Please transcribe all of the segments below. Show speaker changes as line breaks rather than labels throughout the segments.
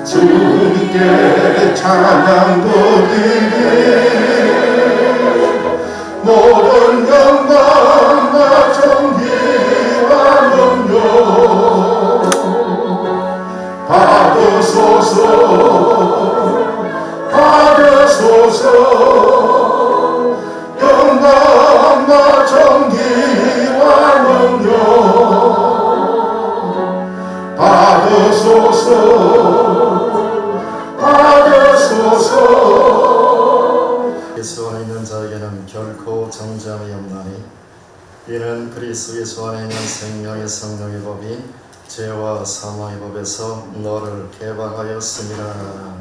주님께 찬양 돌리리. 모든 영광과 존귀와 능력 받으소서, 받으소서. 영광과 존귀와 능력 받으소서, 받으소서.
예수 안에 있는 자에게는 결코 정죄함이 없나니 이는 그리스도 예수 안에 있는 생명의 성령의 법이 죄와 사망의 법에서 너를 개방하였습니다.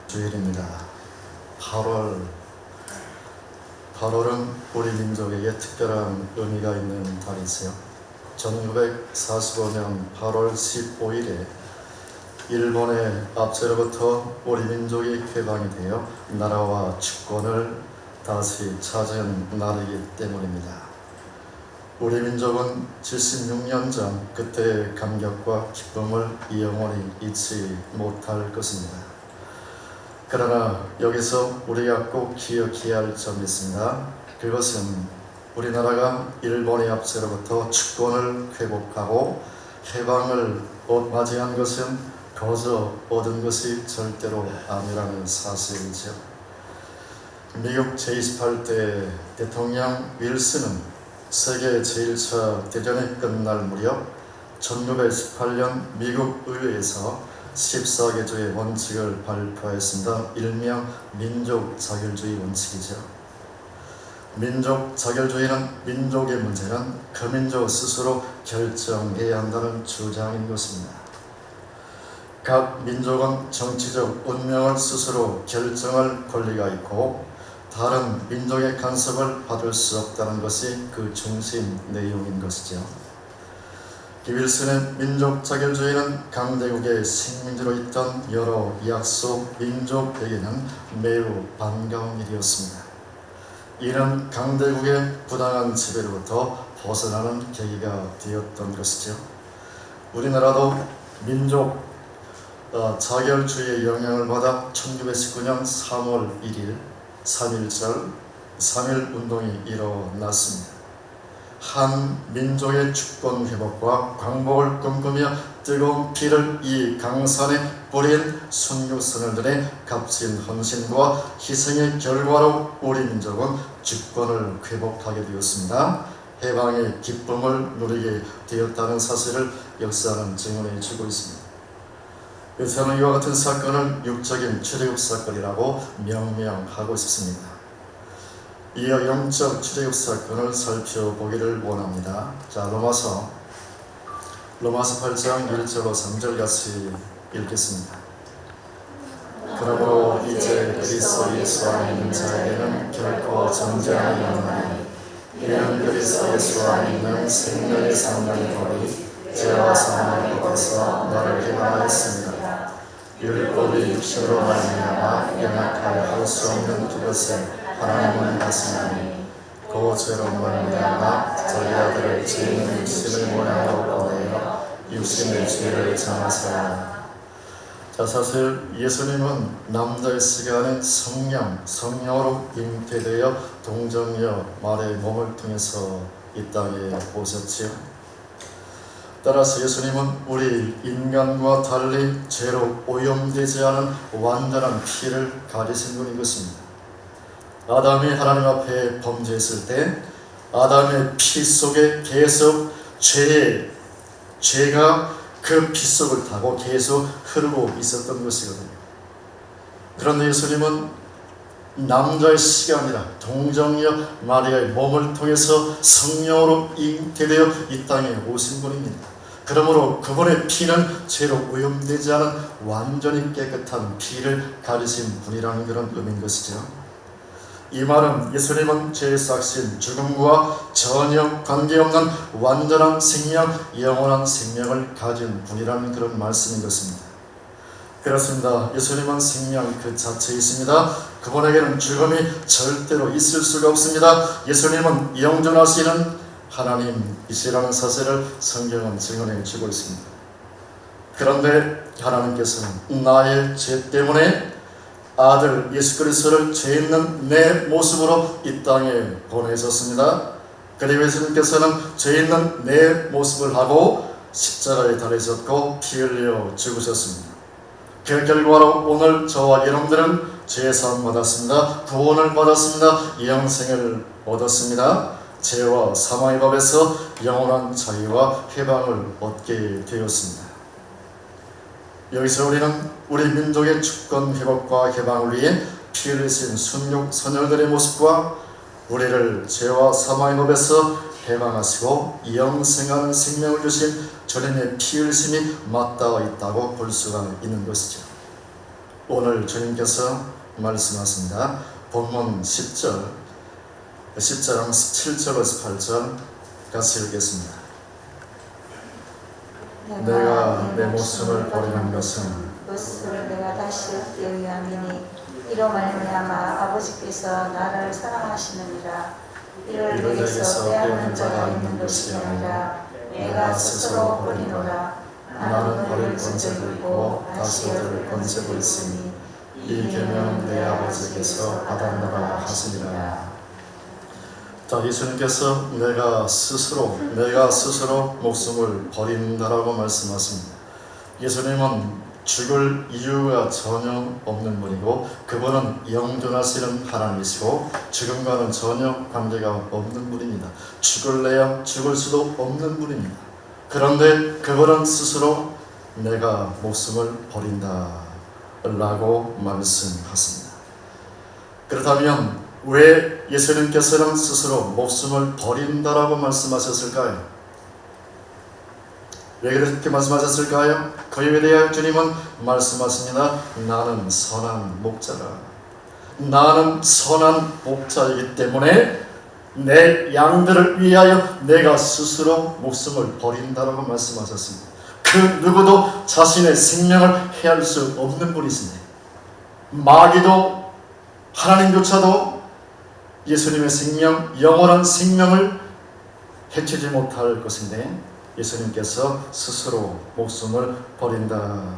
주일입니다. 8월은 우리 민족에게 특별한 의미가 있는 달이지요. 1945년 8월 15일에 일본의 압제로부터 우리 민족이 해방이 되어 나라와 주권을 다시 찾은 날이기 때문입니다. 우리 민족은 76년 전 그때의 감격과 기쁨을 영원히 잊지 못할 것입니다. 그러나 여기서 우리가 꼭 기억해야 할 점이 있습니다. 그것은 우리나라가 일본의 압제로부터 주권을 회복하고 해방을 맞이한 것은 거저 얻은 것이 절대로 아니라는 사실이죠. 미국 제28대 대통령 윌슨은 세계 제1차 대전이 끝날 무렵 1918년 미국 의회에서 14개조의 원칙을 발표했습니다. 일명 민족 자결주의 원칙이죠. 민족 자결주의는 민족의 문제는 그 민족 스스로 결정해야 한다는 주장인 것입니다. 각 민족은 정치적 운명을 스스로 결정할 권리가 있고 다른 민족의 간섭을 받을 수 없다는 것이 그 중심 내용인 것이죠. 윌슨의 민족 자결주의는 강대국의 식민지로 있던 여러 약소 민족에게는 매우 반가운 일이었습니다. 이는 강대국의 부당한 지배로부터 벗어나는 계기가 되었던 것이죠. 우리나라도 민족 자결주의의 영향을 받아 1919년 3월 1일 3.1절 3.1운동이 일어났습니다. 한 민족의 주권 회복과 광복을 꿈꾸며 뜨거운 피를 이 강산에 뿌린 순교선원들의 값진 헌신과 희생의 결과로 우리 민족은 주권을 회복하게 되었습니다. 해방의 기쁨을 누리게 되었다는 사실을 역사는 증언해 주고 있습니다. 저는 이와 같은 사건을 육적인 출애굽 사건이라고 명명하고 싶습니다. 이어 영적 출애굽 사건을 살펴보기를 원합니다. 자, 로마서 8장 1절로 3절 같이 읽겠습니다. 그러므로 이제 그리스도 예수 안에 있는 자에게는 결코 정죄함이 없나니 이는 그리스도 예수 안에 있는 생명의 성령의 법이 죄와 사망의 법에서 너를 해방하였습니다. 율법이 육신으로 말미암아 연약하여 할 수 없는 그것을 하나님은 하시나니 그 죄로 말미암아 자기 아들을 죄인 육신의 모양으로 보내어 육신의 죄를 정하사. 자, 사실 예수님은 남자의 시간에 성령으로 잉태되어 동정녀 마리아의 몸을 통해서 이 땅에 오셨지요. 따라서 예수님은 우리 인간과 달리 죄로 오염되지 않은 완전한 피를 가지신 분인 것입니다. 아담이 하나님 앞에 범죄했을 때 아담의 피 속에 계속 죄가 그 피 속을 타고 계속 흐르고 있었던 것이거든요. 그런데 예수님은 남자의 씨가 아니라 동정녀 마리아의 몸을 통해서 성령으로 잉태되어 이 땅에 오신 분입니다. 그러므로 그분의 피는 죄로 오염되지 않은 완전히 깨끗한 피를 가지신 분이라는 그런 의미인 것이죠. 이 말은 예수님은 죄의 삭신 죽음과 전혀 관계없는 완전한 생명, 영원한 생명을 가진 분이라는 그런 말씀인 것입니다. 그렇습니다. 예수님은 생명 그 자체이십니다. 그분에게는 죽음이 절대로 있을 수가 없습니다. 예수님은 영존하시는 하나님이시라는 사실을 성경은 증언해 주고 있습니다. 그런데 하나님께서는 나의 죄 때문에 아들 예수 그리스도를 죄 있는 내 모습으로 이 땅에 보내셨습니다. 그리고 예수님께서는 죄 있는 내 모습을 하고 십자가에 달리셨고 피 흘려 죽으셨습니다. 그 결과로 오늘 저와 여러분들은 죄사함 받았습니다. 구원을 받았습니다. 영생을 얻었습니다. 죄와 사망의 법에서 영원한 자유와 해방을 얻게 되었습니다. 여기서 우리는 우리 민족의 주권 회복과 해방을 위해 피 흘리신 순육 선열들의 모습과 우리를 죄와 사망의 법에서 해방하시고 영생하는 생명을 주신 주님의 피 흘리심이 맞닿아 있다고 볼 수가 있는 것이죠. 오늘 주님께서 말씀하십니다. 본문 10절 10장 17절에서 18절 같이 읽겠습니다. 내가 내 목숨을 버리는 것은
그것을 내가 다시 얻기 위함이니 이로 말미암아 아버지께서 나를 사랑하시느니라. 이를 내게서 빼앗는 자가 있는 것이 아니라 내가 스스로 버리노라. 나는 버릴 권세도 있고 다시 얻을 권세도 있으니 이 계명은 내 아버지께서 받았노라 하시니라.
자, 예수님께서 내가 스스로 목숨을 버린다라고 말씀하십니다. 예수님은 죽을 이유가 전혀 없는 분이고 그분은 영존하시는 하나님이시고 죽음과는 전혀 관계가 없는 분입니다. 죽을래야 죽을 수도 없는 분입니다. 그런데 그분은 스스로 내가 목숨을 버린다 라고 말씀하십니다. 그렇다면 왜 예수님께서는 스스로 목숨을 버린다라고 말씀하셨을까요? 왜 그렇게 말씀하셨을까요? 그에 대하여 주님은 말씀하십니다. 나는 선한 목자라. 나는 선한 목자이기 때문에 내 양들을 위하여 내가 스스로 목숨을 버린다라고 말씀하셨습니다. 그 누구도 자신의 생명을 해할 수 없는 분이십니다. 마귀도 하나님조차도 예수님의 생명, 영원한 생명을 해치지 못할 것인데 예수님께서 스스로 목숨을 버린다.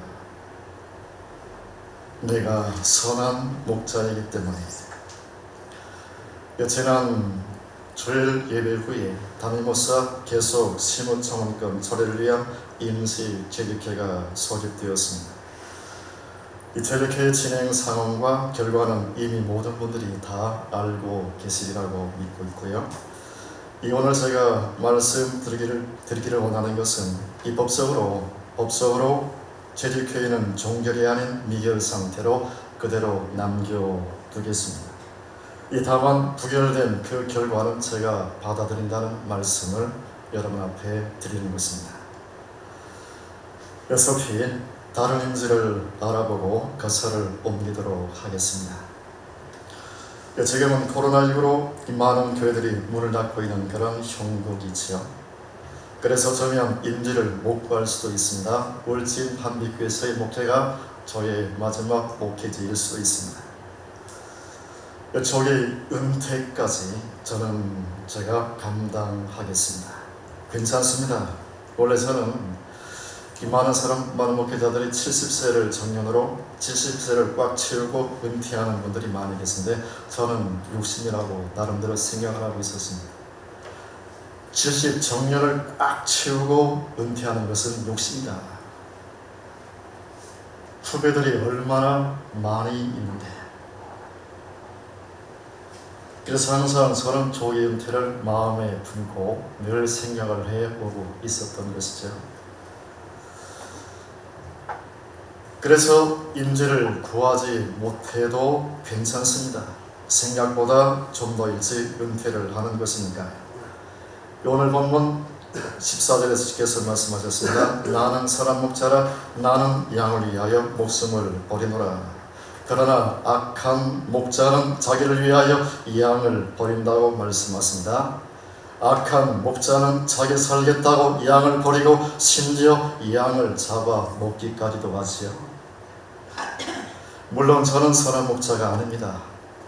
내가 선한 목자이기 때문에. 지난 주일 예배 후에 담임목사 계속 시무청원권 처리를 위한 임시 재직회가 소집되었습니다. 이 재직회 진행 상황과 결과는 이미 모든 분들이 다 알고 계시리라고 믿고 있고요. 오늘 제가 말씀드리기를 원하는 것은 이 법적으로 재직회의는 종결이 아닌 미결 상태로 그대로 남겨두겠습니다. 다만 부결된 그 결과는 제가 받아들인다는 말씀을 여러분 앞에 드리는 것입니다. 어차피 다른 임지를 알아보고 거처를 옮기도록 하겠습니다. 지금은 코로나19로 많은 교회들이 문을 닫고 있는 그런 형국이지요. 그래서 저면 임지를 못 구할 수도 있습니다. 울진 한빛교회에서의 목회가 저의 마지막 목회지일 수도 있습니다. 저의 은퇴까지 제가 감당하겠습니다. 괜찮습니다. 원래 저는 많은 목회자들이 70세를 정년으로 70세를 꽉 채우고 은퇴하는 분들이 많이 계신데 저는 60이라고 나름대로 생각을 하고 있었습니다. 70 정년을 꽉 채우고 은퇴하는 것은 욕심이다. 후배들이 얼마나 많이 있는데. 그래서 항상 저는 조기 은퇴를 마음에 품고 늘 생각을 해오고 있었던 것이죠. 그래서 임지를 구하지 못해도 괜찮습니다. 생각보다 좀 더 일찍 은퇴를 하는 것이니까요. 오늘 본문 14절에서 주께서 말씀하셨습니다. 나는 선한 목자라. 나는 양을 위하여 목숨을 버리노라. 그러나 악한 목자는 자기를 위하여 양을 버린다고 말씀하십니다. 악한 목자는 자기 살겠다고 양을 버리고 심지어 양을 잡아 먹기까지도 하지요. 물론 저는 선한 목자가 아닙니다.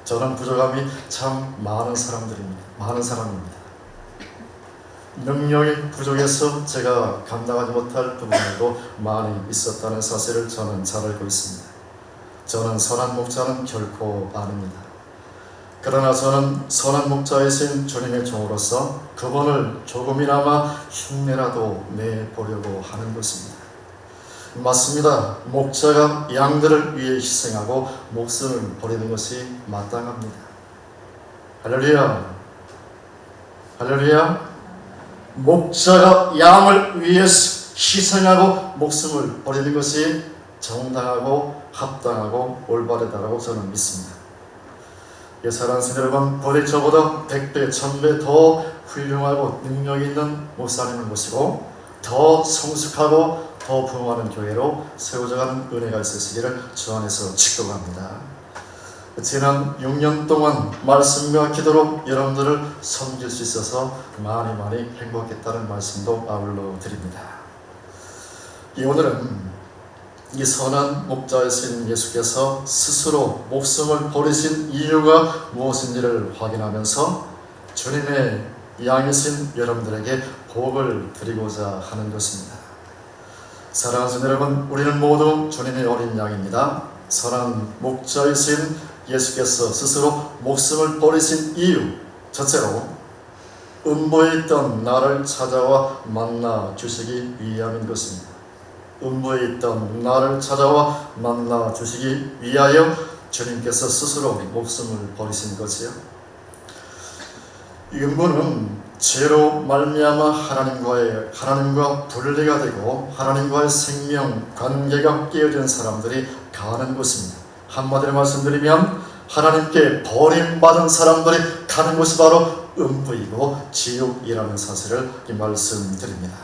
저는 부족함이 참 많은 사람입니다. 능력이 부족해서 제가 감당하지 못할 부분도 많이 있었다는 사실을 저는 잘 알고 있습니다. 저는 선한 목자는 결코 아닙니다. 그러나 저는 선한 목자이신 주님의 종으로서 그분을 조금이나마 흉내라도 내보려고 하는 것입니다. 맞습니다. 목자가 양들을 위해 희생하고 목숨을 버리는 것이 마땅합니다. 할렐루야. 할렐루야. 목자가 양을 위해 희생하고 목숨을 버리는 것이 정당하고 합당하고 올바르다고 저는 믿습니다. 사랑하는 성도 여러분, 부디 저보다 100배, 1000배 더 훌륭하고 능력 있는 목사님을 모시고 더 성숙하고 더 부흥하는 교회로 세워져가는 은혜가 있으시기를 주 안에서 축복합니다. 지난 6년 동안 말씀과 기도로 여러분들을 섬길 수 있어서 많이 행복했다는 말씀도 아울러 드립니다. 오늘은 이 선한 목자이신 예수께서 스스로 목숨을 버리신 이유가 무엇인지를 확인하면서 주님의 양이신 여러분들에게 복을 드리고자 하는 것입니다. 사랑하는 성도 여러분, 우리는 모두 주님의 어린 양입니다. 선한 목자이신 예수께서 스스로 목숨을 버리신 이유, 첫째로 음부에 있던 나를 찾아와 만나 주시기 위함인 것입니다. 음부에 있던 나를 찾아와 만나 주시기 위하여 주님께서 스스로 목숨을 버리신 것이요. 이 음부는 죄로 말미암아 하나님과 분리가 되고 하나님과의 생명 관계가 깨어진 사람들이 가는 곳입니다. 한마디로 말씀드리면 하나님께 버림받은 사람들이 가는 곳이 바로 음부이고 지옥이라는 사실을 말씀드립니다.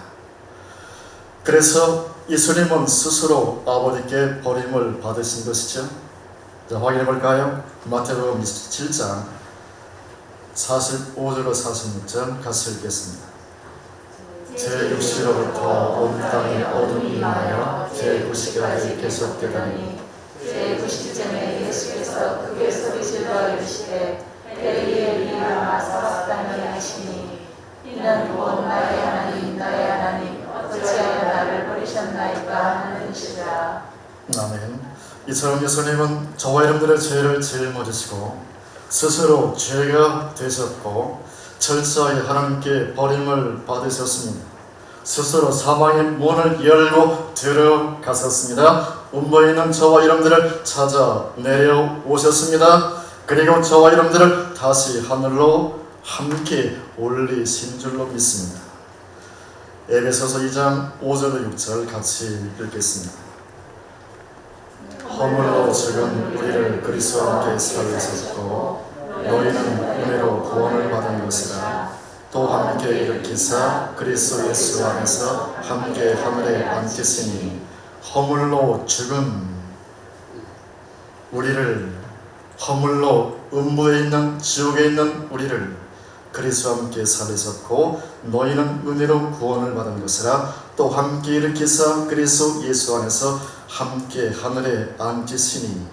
그래서 예수님은 스스로 아버지께 버림을 받으신 것이죠. 자, 확인해 볼까요? 마태복음 27장 45절로 46절 같이 읽겠습니다. 제 육시로부터 온 땅에 어둠이 임하여 제 90까지 계속되더니
제 90쯤에 예수께서 크게 소리질러 이르시되 엘리 라마 사박다니 하시니 이는 곧 나의 하나님 나의 하나님 어찌하여 나를 버리셨나이까 하는 뜻이라.
아멘. 이처럼 예수님은 저와 여러분들의 죄를 짊어지시고 스스로 죄가 되셨고 철저히 하나님께 버림을 받으셨습니다. 스스로 사망의 문을 열고 들어가셨습니다. 음부에 있는 저와 여러분들을 찾아 내려오셨습니다. 그리고 저와 여러분들을 다시 하늘로 함께 올리신 줄로 믿습니다. 에베소서 2장 5절 6절 같이 읽겠습니다. 허물로 죽은 우리를 그리스도와 함께 살리셨고 너희는 은혜로 구원을 받은 것이라. 또 함께 일으키사 그리스도 예수 안에서 함께 하늘에 앉히시니 허물로 죽은 우리를, 허물로 음부에 있는 지옥에 있는 우리를 그리스도와 함께 살리셨고 너희는 은혜로 구원을 받은 것이라. 또 함께 일으키사 그리스도 예수 안에서 함께 하늘에 앉히시니.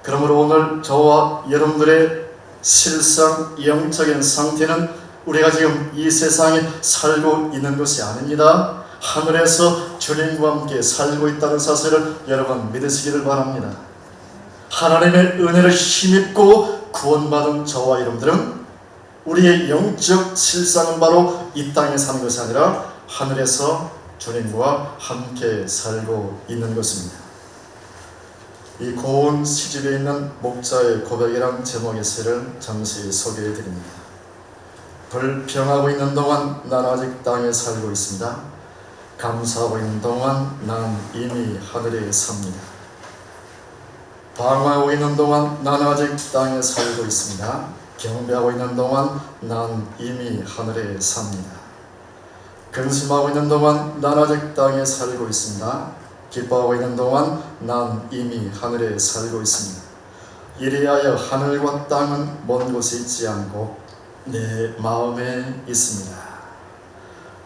그러므로 오늘 저와 여러분들의 실상 영적인 상태는 우리가 지금 이 세상에 살고 있는 것이 아닙니다. 하늘에서 주님과 함께 살고 있다는 사실을 여러분 믿으시기를 바랍니다. 하나님의 은혜를 힘입고 구원받은 저와 여러분들은 우리의 영적 실상은 바로 이 땅에 사는 것이 아니라 하늘에서 주님과 함께 살고 있는 것입니다. 이 고운 시집에 있는 목자의 고백이란 제목의 시를 잠시 소개해 드립니다. 불평하고 있는 동안 난 아직 땅에 살고 있습니다. 감사하고 있는 동안 난 이미 하늘에 삽니다. 방황하고 있는 동안 난 아직 땅에 살고 있습니다. 경배하고 있는 동안 난 이미 하늘에 삽니다. 근심하고 있는 동안 난 아직 땅에 살고 있습니다. 기뻐하고 있는 동안 난 이미 하늘에 살고 있습니다. 이리하여 하늘과 땅은 먼 곳에 있지 않고 내 마음에 있습니다.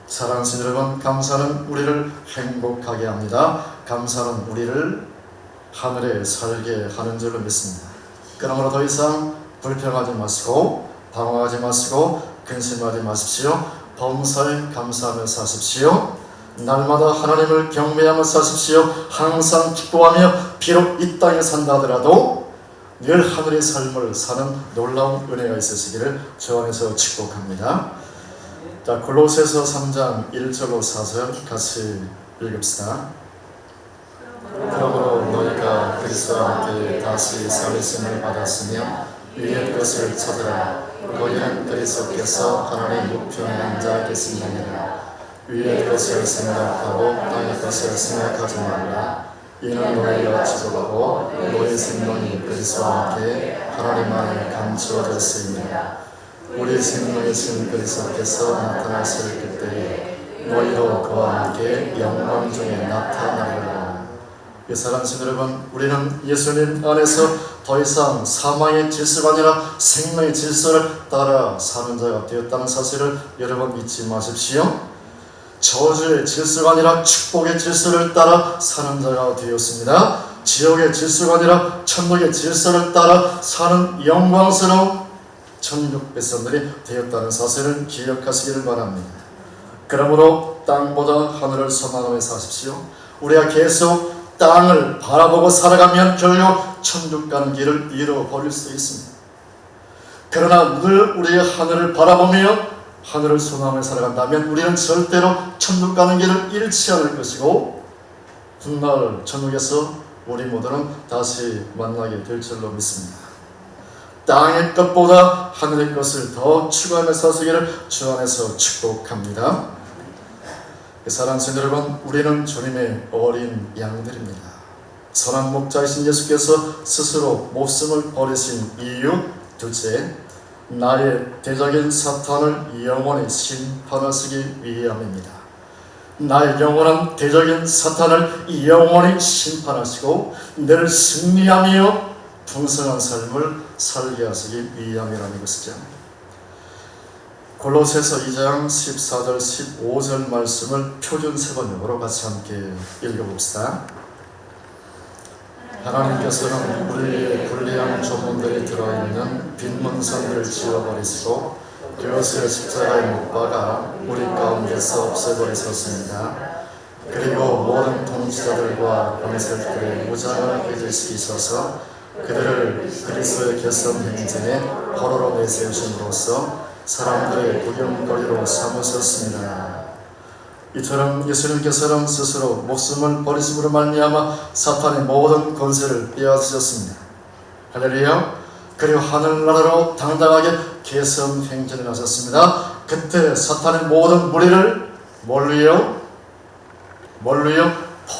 사랑하는 성도 여러분, 감사는 우리를 행복하게 합니다. 감사는 우리를 하늘에 살게 하는 줄로 믿습니다. 그러므로 더 이상 불평하지 마시고 방황하지 마시고 근심하지 마십시오. 범사에 감사하며 사십시오. 날마다 하나님을 경배하며 사십시오. 항상 기뻐하며 비록 이 땅에 산다 하더라도 늘 하늘의 삶을 사는 놀라운 은혜가 있으시기를 주 안에서 축복합니다. 자, 골로새서 3장 1절로 4절 같이 읽읍시다. 그러므로 너희가 그리스도와 함께 다시 살리심을 받았으며 위의 것을 찾으라. 너희는 그리스도께서 하나님의 우편에 앉아 계신다니라. 위의 것을 생각하고 땅의 것을 생각하지 말라. 이는 너희가 죽어가고 너희 생명이 그리스도와 함께 하나님 안에 감추어졌으니라. 우리 생명이신 그리스도께서 나타나실 그때에 너희도 그와 함께 영광 중에 나타나리라. 사랑하는 여러분, 우리는 예수님 안에서 더 이상 사망의 질서가 아니라 생명의 질서를 따라 사는 자가 되었다는 사실을 여러분 잊지 마십시오. 저주의 질서가 아니라 축복의 질서를 따라 사는 자가 되었습니다. 지옥의 질서가 아니라 천국의 질서를 따라 사는 영광스러운 천국 백성들이 되었다는 사실을 기억하시기를 바랍니다. 그러므로 땅보다 하늘을 소망하며 사십시오. 우리가 계속 땅을 바라보고 살아가면 결국 천국 가는 길을 잃어버릴 수 있습니다. 그러나 늘 우리가 하늘을 바라보며 하늘을 소망하며 살아간다면 우리는 절대로 천국 가는 길을 잃지 않을 것이고 훗날 천국에서 우리 모두는 다시 만나게 될 줄로 믿습니다. 땅의 것보다 하늘의 것을 더 추구하며 사시기를 주 안에서 축복합니다. 사랑하는 여러분, 우리는 주님의 어린 양들입니다. 선한 목자이신 예수께서 스스로 목숨을 버리신 이유, 둘째, 나의 대적인 사탄을 영원히 심판하시기 위함입니다. 나의 영원한 대적인 사탄을 영원히 심판하시고 늘 승리하며 풍성한 삶을 살게 하시기 위함이라는 것이죠. 골로새서 2장 14절 15절 말씀을 표준 세번역으로 같이 함께 읽어봅시다. 하나님께서는 우리의 불리한 조문들이 들어있는 빈 문선들을 지워버리시고 그것을 십자가에 못 박아 우리 가운데서 없애버리셨습니다. 그리고 모든 통치자들과 권세들의 무장을 해제시키셔서 그들을 그리스도의 결선 행진에 포로로 내세우심으로써 사람들의 구경거리로 삼으셨습니다. 이처럼 예수님께서는 스스로 목숨을 버리심으로 말미암아 사탄의 모든 권세를 빼앗으셨습니다. 할렐루야. 그리고 하늘나라로 당당하게 계승 행진을 하셨습니다. 그때 사탄의 모든 무리를 뭘로요?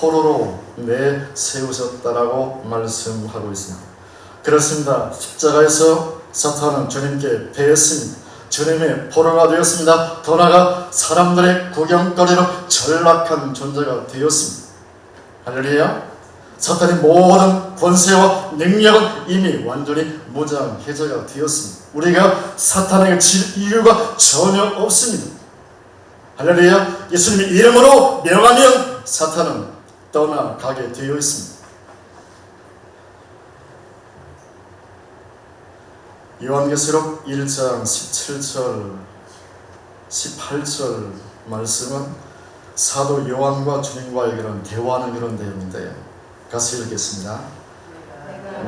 포로로 내세우셨다라고 말씀하고 있습니다. 그렇습니다. 십자가에서 사탄은 주님께 패했습니다. 주님의 포로가 되었습니다. 더 나아가 사람들의 구경거리로 전락한 존재가 되었습니다. 할렐루야. 사탄의 모든 권세와 능력은 이미 완전히 무장해제가 되었습니다. 우리가 사탄에게 질 이유가 전혀 없습니다. 할렐루야. 예수님의 이름으로 명하면 사탄은 떠나가게 되어 있습니다. 요한계시록 1장 17절 18절 말씀은 사도 요한과 주님과의 그런 대화하는 그런 내용인데요. 같이 읽겠습니다.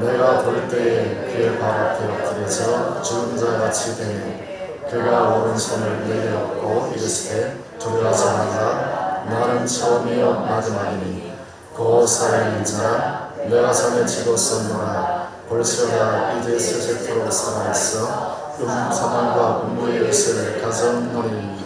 내가 볼 때에 그의 발 앞에 엎드려져 죽은 자같이 되니 그가 오른손을 내게 얹고 이르시되 두려워하지 말라. 나는 처음이요 마지막이니 곧 살아있는 자라. 내가 전에 죽었었노라. 볼지어다 이제 세세토록 살아있어 사망과 음부의 것을 가졌노니.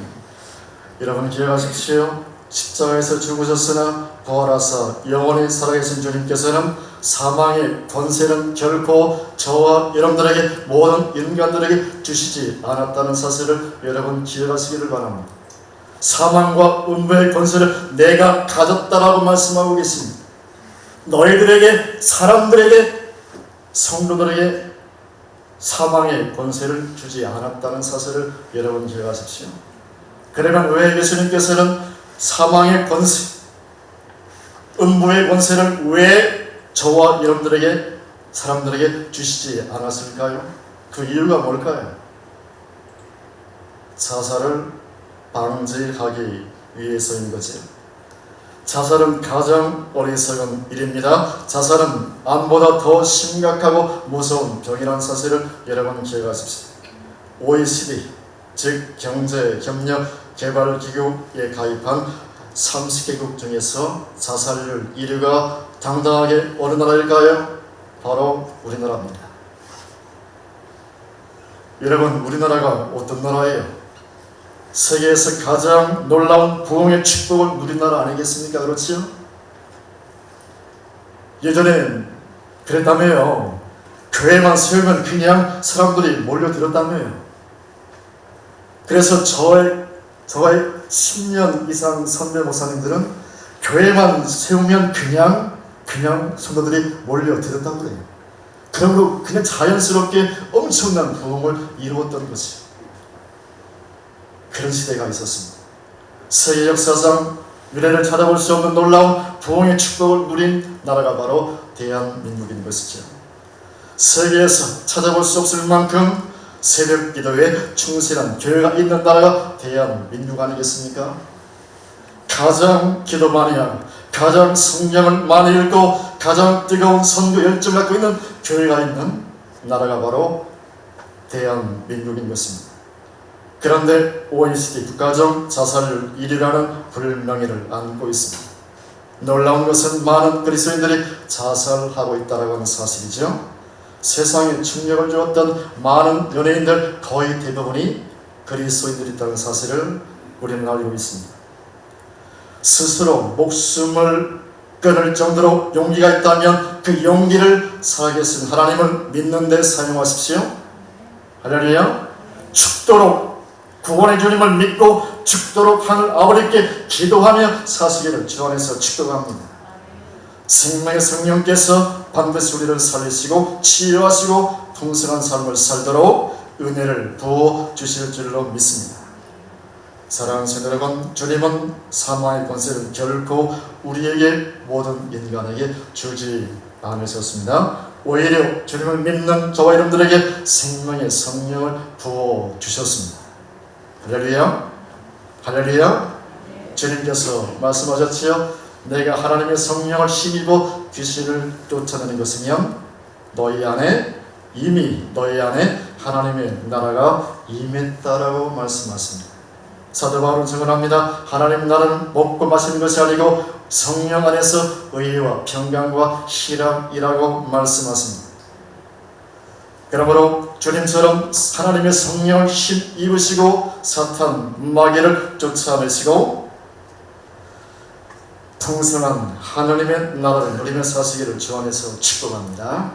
여러분 기억하십시오. 십자가에서 죽으셨으나 부활하사 영원히 살아계신 주님께서는 사망의 권세는 결코 저와 여러분들에게 모든 인간들에게 주시지 않았다는 사실을 여러분 기억하시기를 바랍니다. 사망과 음부의 권세를 내가 가졌다라고 말씀하고 계십니다. 너희들에게, 사람들에게, 성도들에게 사망의 권세를 주지 않았다는 사실을 여러분 기억하십시오. 그러면 왜 예수님께서는 사망의 권세, 음부의 권세를 왜 저와 여러분들에게, 사람들에게 주시지 않았을까요? 그 이유가 뭘까요? 자살을 방지하기 위해서인 거지. 자살은 가장 어리석은 일입니다. 자살은 암보다 더 심각하고 무서운 병이라는 사실을 여러분 기억하십시오. OECD, 즉 경제협력개발기구에 가입한 30개국 중에서 자살률 1위가 당당하게 어느 나라일까요? 바로 우리나라입니다. 여러분, 우리나라가 어떤 나라예요? 세계에서 가장 놀라운 부흥의 축복을 누린 나라 아니겠습니까? 그렇지요? 예전엔 그랬다며요. 교회만 세우면 그냥 사람들이 몰려들었다며요. 그래서 저의 10년 이상 선배 목사님들은 교회만 세우면 그냥 성도들이 몰려들었다고 그래요. 그러므로 그냥 자연스럽게 엄청난 부흥을 이루었던 거지. 그런 시대가 있었습니다. 세계 역사상 미래를 찾아볼 수 없는 놀라운 부흥의 축복을 누린 나라가 바로 대한민국인 것이죠. 세계에서 찾아볼 수 없을 만큼 새벽 기도에 충실한 교회가 있는 나라가 대한민국 아니겠습니까? 가장 기도 많이 하고 가장 성경을 많이 읽고 가장 뜨거운 선교 열정을 갖고 있는 교회가 있는 나라가 바로 대한민국인 것입니다. 그런데 OECD 국가적 자살률 1위라는 불명예를 안고 있습니다. 놀라운 것은 많은 그리스도인들이 자살하고 있다는 하는 사실이죠. 세상에 충격을 주었던 많은 연예인들 거의 대부분이 그리스도인들이 있다는 사실을 우리는 알고 있습니다. 스스로 목숨을 끊을 정도로 용기가 있다면 그 용기를 살아계신 하나님을 믿는 데 사용하십시오. 할렐루야. 죽도록 구원의 주님을 믿고 죽도록 하늘 아버지께 기도하며 사시기를 주 안에서 축복합니다. 생명의 성령께서 반드시 우리를 살리시고 치유하시고 풍성한 삶을 살도록 은혜를 부어 주실 줄로 믿습니다. 사랑하는 성도 여러분, 주님은 사망의 권세를 결코 우리에게 모든 인간에게 주지 않으셨습니다. 오히려 주님을 믿는 저와 여러분들에게 생명의 성령을 부어 주셨습니다. 할렐루야, 할렐루야. 주님께서 말씀하셨지요. 내가 하나님의 성령을 힘입어 귀신을 쫓아내는 것이면 너희 안에 하나님의 나라가 임했다라고 말씀하십니다. 사도 바울은 증언합니다. 하나님 나라는 먹고 마시는 것이 아니고 성령 안에서 의와 평강과 희락이라고 말씀하십니다. 그러므로 주님처럼 하나님의 성령을 힘입으시고 사탄 마귀를 쫓아내시고 풍성한 하나님의 나라를 누리며 사시기를 주 안에서 축복합니다.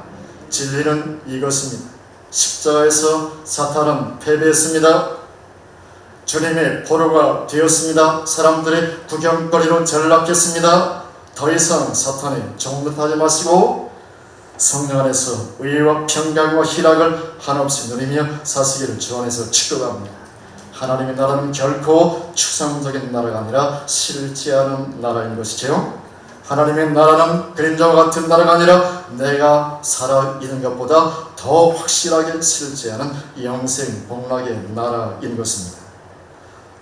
진리는 이것입니다. 십자가에서 사탄은 패배했습니다. 주님의 포로가 되었습니다. 사람들의 구경거리로 전락했습니다. 더 이상 사탄에 종노하지 마시고 성령 안에서 의와 평강과 희락을 한없이 누리며 사시기를 주 안에서 축복합니다. 하나님의 나라는 결코 추상적인 나라가 아니라 실제하는 나라인 것이죠. 하나님의 나라는 그림자와 같은 나라가 아니라 내가 살아있는 것보다 더 확실하게 실제하는 영생 복락의 나라인 것입니다.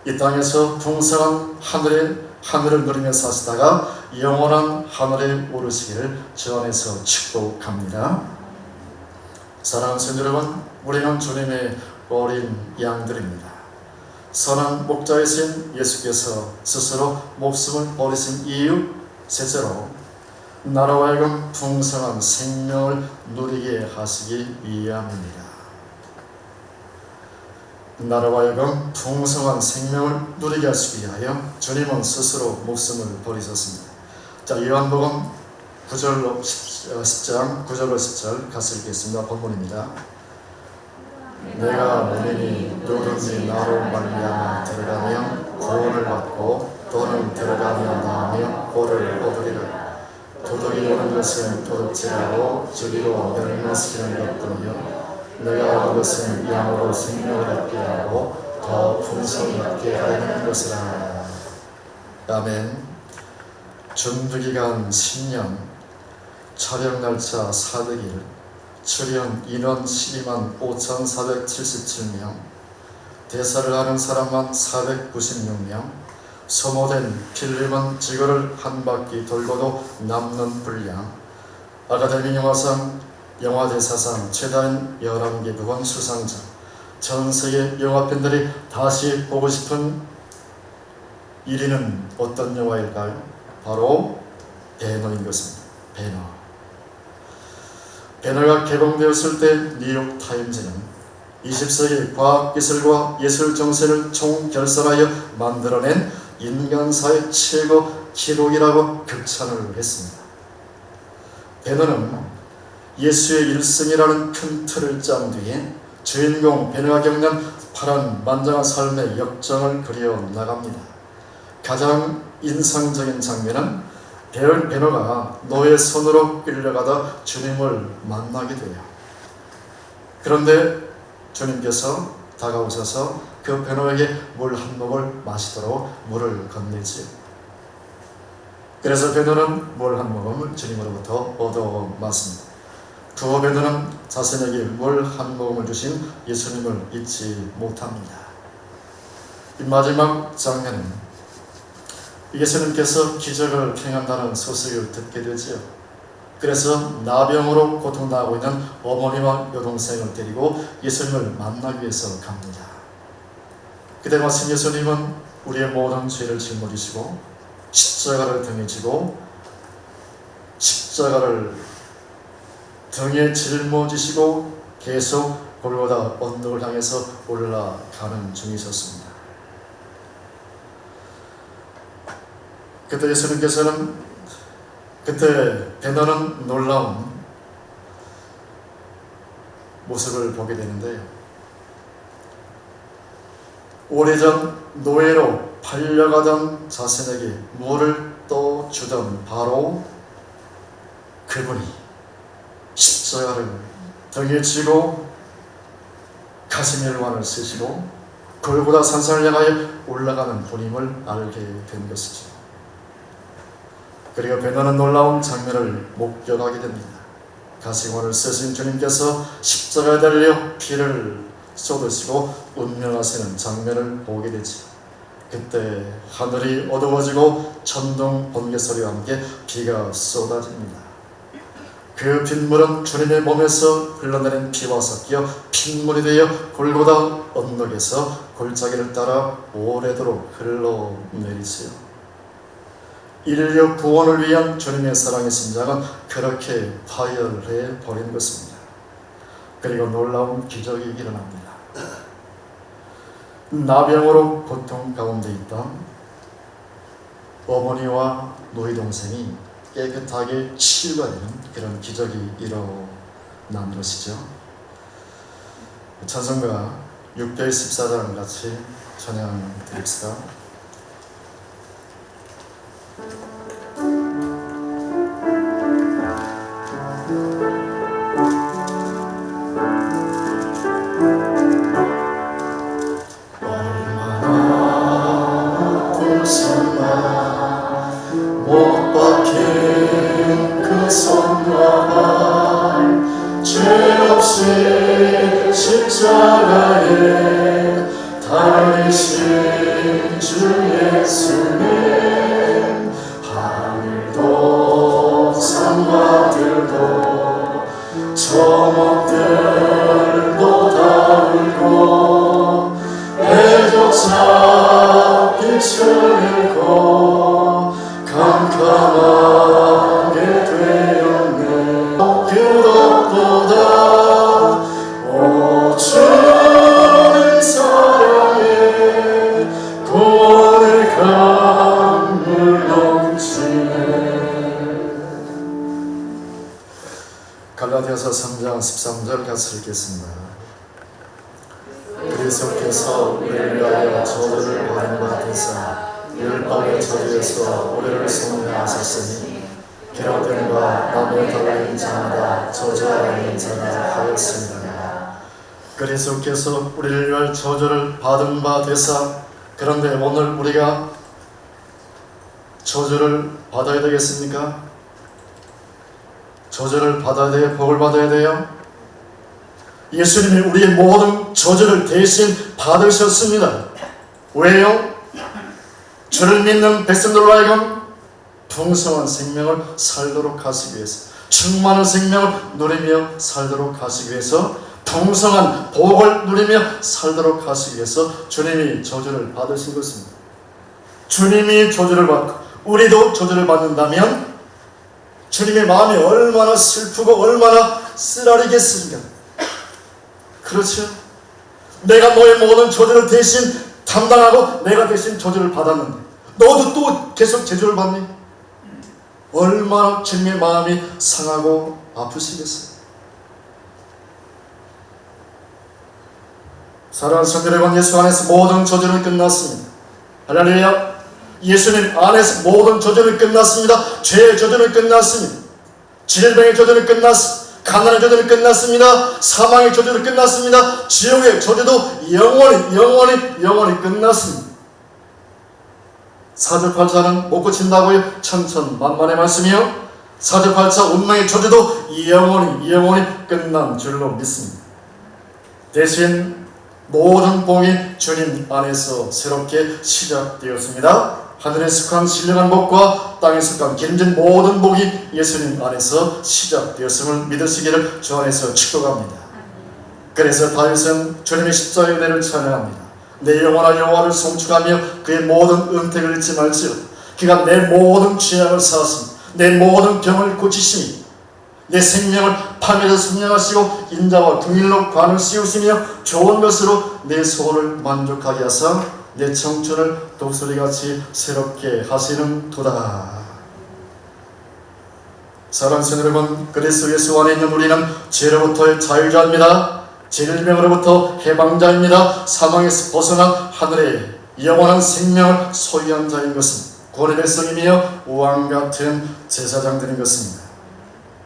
이 땅에서 풍성한 하늘을 누리며 사시다가 영원한 하늘에 오르시기를 주 안에서 축복합니다. 사랑하는 성도 여러분, 우리는 주님의 어린 양들입니다. 선한 목자이신 예수께서 스스로 목숨을 버리신 이유, 셋째로 나로 하여금 풍성한 생명을 누리게 하시기 위함입니다. 나로 하여금 풍성한 생명을 누리게 하시기 위하여 주님은 스스로 목숨을 버리셨습니다. 자, 요한복음 10장 9절로 10절 같이 읽겠습니다. 본문입니다. 내가 너희니 누구든지 나로 말미암아 들어가면 구원을 받고 또는 들어가며 나오며 보를 얻으리라. 도둑이 오는 것은 도둑질하고 죽이고 멸망시키는 것뿐이요 내가 온 것은 양으로 생명을 얻게 하고 더 풍성히 얻게 하려는 것이라. 아멘. 준비기간 10년, 촬영날짜 400일, 출연 인원 12만 5,477명, 대사를 하는 사람만 496명, 소모된 필름은 지구를 한 바퀴 돌고도 남는 분량, 아카데미 영화상, 영화대사상 최다인 11개 부분 수상자, 전 세계 영화팬들이 다시 보고 싶은 1위는 어떤 영화일까요? 바로 배너인 것입니다. 배너가 개봉되었을 때 뉴욕타임즈는 20세기 과학기술과 예술 정신을 총결선하여 만들어낸 인간사의 최고 기록이라고 극찬을 했습니다. 배너는 예수의 일생이라는 큰 틀을 짠 뒤에 주인공 배너가 겪는 파란만장한 삶의 역정을 그려 나갑니다. 가장 인상적인 장면은 배너가 노예 손으로 끌려가다 주님을 만나게 돼요. 그런데 주님께서 다가오셔서 그 배너에게 물 한 모금을 마시도록 물을 건네지요. 그래서 배너는 물 한 모금을 주님으로부터 얻어 맞습니다. 두 배너는 자신에게 물 한 모금을 주신 예수님을 잊지 못합니다. 이 마지막 장면은 예수님께서 기적을 행한다는 소식을 듣게 되지요. 그래서 나병으로 고통당하고 있는 어머니와 여동생을 데리고 예수님을 만나기 위해서 갑니다. 그때 마침 예수님은 우리의 모든 죄를 짊어지시고 십자가를 등에 지고 십자가를 등에 짊어지시고 계속 골고다 언덕을 향해서 올라가는 중이셨습니다. 그때 예수님께서는 그때 배너는 놀라운 모습을 보게 되는데요. 오래전 노예로 팔려가던 자신에게 물을 떠주던 바로 그분이 십자가를 등에 지고 가시멜wan을 쓰시고 골고다 산상을 향하여 올라가는 분임을 알게 된 것이죠. 그리고 배너는 놀라운 장면을 목격하게 됩니다. 가시관을 쓰신 주님께서 십자가에 달려 피를 쏟으시고 운명하시는 장면을 보게 되죠. 그때 하늘이 어두워지고 천둥 번개 소리와 함께 비가 쏟아집니다. 그 빗물은 주님의 몸에서 흘러내린 피와 섞여 핏물이 되어 골고다 언덕에서 골짜기를 따라 오래도록 흘러내리지요. 인류 구원을 위한 주님의 사랑의 심장은 그렇게 파열해 버린 것입니다. 그리고 놀라운 기적이 일어납니다. 나병으로 고통 가운데 있던 어머니와 노예 동생이 깨끗하게 치유가 되는 그런 기적이 일어난 것이죠. 찬송가 614장 같이 찬양 드립시다.
못 박힌 그 손과 발, 죄 없이 십자가에 달리신 주 예수님, 하늘도 산과 들도 저목들도 다 울고 애조차 빛을 잃고 캄캄하게 되었네. 그것보다 오 주의 사랑에 구원의 강물 넘치네.
갈라디아서 3장 13절 같이 읽겠습니다. 그리스도께서 우리를 위하여 저주를 받은 바 되사 율법의 저주에서 우리를 속량하셨으니 기록된 바 남을 달라인 자마다 저주하여 있는 자라 하였습니다. 그리스도께서 우리를 위하여 저주를 받은 바 되사, 그런데 오늘 우리가 저주를 받아야 되겠습니까? 저주를 받아야 돼요? 복을 받아야 돼요?
예수님이 우리의 모든 저주를 대신 받으셨습니다. 왜요? 주를 믿는 백성들로 하여금 풍성한 생명을 살도록 하시기 위해서, 충만한 생명을 누리며 살도록 하시기 위해서, 풍성한 복을 누리며 살도록 하시기 위해서 주님이 저주를 받으신 것입니다. 주님이 저주를 받고 우리도 저주를 받는다면 주님의 마음이 얼마나 슬프고 얼마나 쓰라리겠습니까? 그렇죠? 내가 너의 모든 저주를 대신 담당하고 내가 대신 저주를 받았는데 너도 또 계속 저주를 받니? 얼마나 주님의 마음이 상하고 아프시겠어요? 사랑하는 성도 여러분, 예수 안에서 모든 저주는 끝났습니다. 할렐루야. 예수님 안에서 모든 저주는 끝났습니다. 죄의 저주는 끝났습니다. 질병의 저주는 끝났습니다. 가난의 저주는 끝났습니다. 사망의 저주는 끝났습니다. 지옥의 저주도 영원히 끝났습니다. 사주팔자는 못 고친다고요? 천천만만의 말씀이요. 사주팔자 운명의 저주도 영원히 끝난 줄로 믿습니다. 대신 모든 복이 주님 안에서 새롭게 시작되었습니다. 하늘에 속한 신령한 복과 땅에 속한 기름진 모든 복이 예수님 안에서 시작되었음을 믿으시기를 주 안에서 축복합니다. 그래서 다윗은 주님의 십자가의 은혜를 찬양합니다. 내 영혼아 여호와를 송축하며 그의 모든 은택을 잊지 말지어다. 그가 내 모든 죄악을 사하시며 내 모든 병을 고치시며 내 생명을 밤에도 성령하시고 인자와 긍휼로 관을 씌우시며 좋은 것으로 내 소원을 만족하게 하사 내 청춘을 독수리같이 새롭게 하시는 도다. 사랑하는 성도 여러분, 그리스도 예수 안에 있는 우리는 죄로부터의 자유자입니다. 질병으로부터 해방자입니다. 사망에서 벗어나 하늘의 영원한 생명을 소유한 자인 것은 구원의 백성이며 왕같은 제사장들인 것입니다.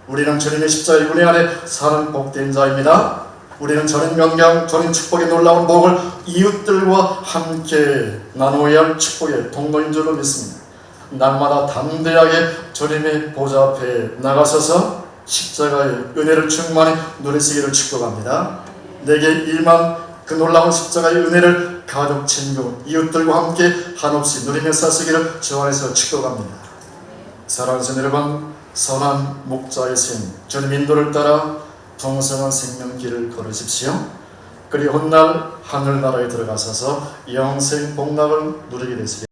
우리는 주님의 십자가의 은혜 안에 사는 복된 자입니다. 우리는 전인 건강, 전인 축복의 놀라운 복을 이웃들과 함께 나누어야 할 축복의 동거인 줄로 믿습니다. 날마다 담대하게 주님의 보좌 앞에 나가셔서 십자가의 은혜를 충만히 누리시기를 축복합니다. 내게 임한 그 놀라운 십자가의 은혜를 가족, 친구, 이웃들과 함께 한없이 누리며 사시기를 주 안에서 축복합니다. 사랑하는 성도 여러분, 선한 목자이신 주님 인도를 따라 풍성한 생명길을 걸으십시오. 그리고 훗날 하늘나라에 들어가셔서 영생 복락을 누리게 되시길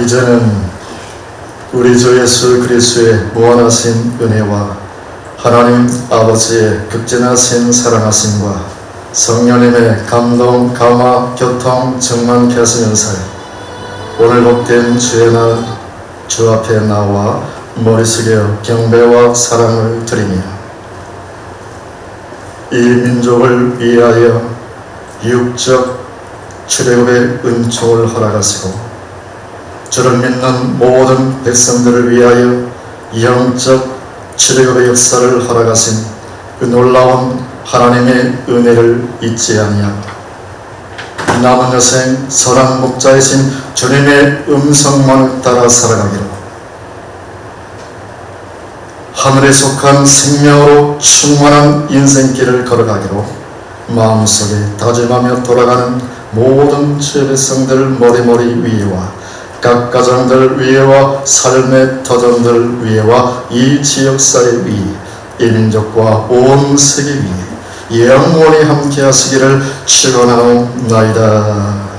이제는 우리 주 예수 그리스도의 무한하신 은혜와 하나님 아버지의 극진하신 사랑하심과 성령님의 감동, 감화, 교통, 충만케 하신 은사에 오늘 복된 주의 날 주 앞에 나와 머리 숙여 경배와 사랑을 드리며 이 민족을 위하여 육적 출애굽의 은총을 허락하시고 주를 믿는 모든 백성들을 위하여 영적 출애굽의 역사를 허락하신 그 놀라운 하나님의 은혜를 잊지 아니하고 남은 여생 선한 목자이신 주님의 음성만을 따라 살아가기로 하늘에 속한 생명으로 충만한 인생길을 걸어가기로 마음속에 다짐하며 돌아가는 모든 주의 백성들 머리머리 위에와 각 가정들 위에와 삶의 터전들 위에와 이 지역사회 위에 이 민족과 온 세계 위에 영원히 함께 하시기를 축원하옵나이다.